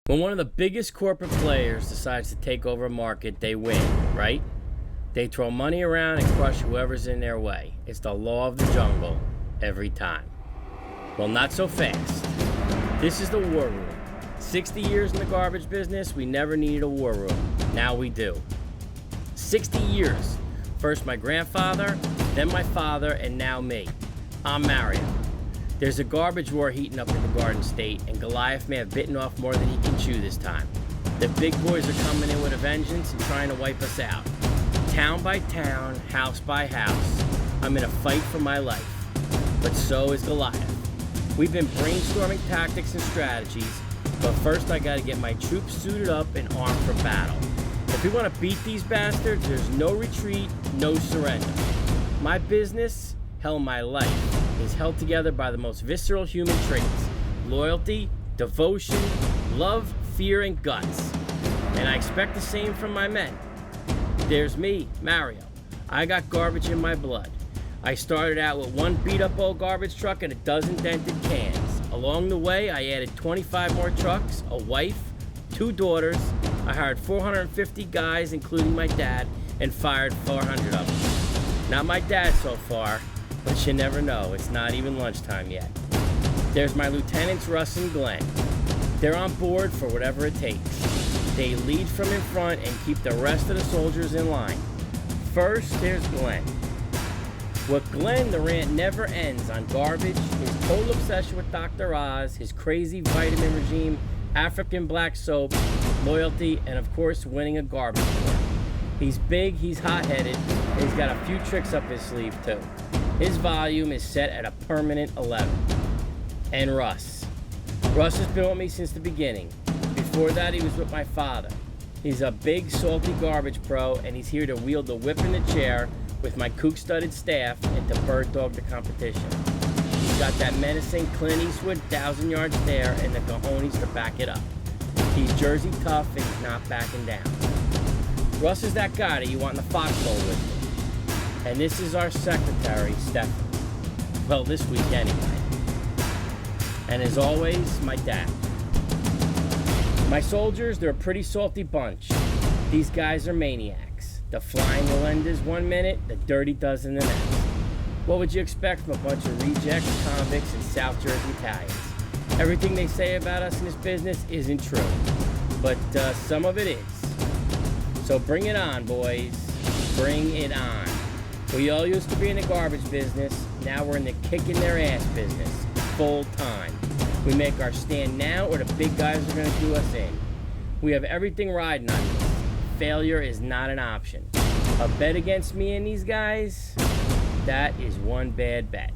When one of the biggest corporate players decides to take over a market, they win, right? They throw money around and crush whoever's in their way. It's the law of the jungle every time. Well, not so fast. This is the war room. 60 years in the garbage business, we never needed a war room. Now we do. 60 years. First my grandfather, then my father, and now me. I'm Mario. There's a garbage war heating up in the Garden State, and Goliath may have bitten off more than he can chew this time. The big boys are coming in with a vengeance and trying to wipe us out. Town by town, house by house, I'm in a fight for my life. But so is Goliath. We've been brainstorming tactics and strategies, but first I gotta get my troops suited up and armed for battle. If we want to beat these bastards, there's no retreat, no surrender. My business, hell, my life, is held together by the most visceral human traits: loyalty, devotion, love, fear, and guts. And I expect the same from my men. There's me, Mario. I got garbage in my blood. I started out with one beat-up old garbage truck and a dozen dented cans. Along the way, I added 25 more trucks, a wife, 2 daughters. I hired 450 guys, including my dad, and fired 400 of them. Not my dad so far, but you never know. It's not even lunchtime yet. There's my lieutenants, Russ and Glenn. They're on board for whatever it takes. They lead from in front and keep the rest of the soldiers in line. First, there's Glenn. With Glenn, the rant never ends on garbage, his total obsession with Dr. Oz, his crazy vitamin regime, African black soap, loyalty, and of course, winning a garbage war. He's big, he's hot-headed, and he's got a few tricks up his sleeve too. His volume is set at a permanent 11. And Russ. Russ has been with me since the beginning. Before that, he was with my father. He's a big, salty garbage pro, and he's here to wield the whip and the chair with my kook-studded staff and to bird dog the competition. He's got that menacing Clint Eastwood 1,000-yard stare and the cojones to back it up. He's Jersey tough and he's not backing down. Russ is that guy that you want in the foxhole with you. And this is our secretary, Stephanie. Well, this week anyway. And as always, my dad. My soldiers, they're a pretty salty bunch. These guys are maniacs. The flying Melendez 1 minute, the dirty dozen the next. What would you expect from a bunch of rejects, convicts, and South Jersey Italians? Everything they say about us in this business isn't true. But some of it is. So bring it on, boys. Bring it on. We all used to be in the garbage business. Now we're in the kicking their ass business. Full time. We make our stand now or the big guys are going to do us in. We have everything riding on this. Failure is not an option. A bet against me and these guys? That is one bad bet.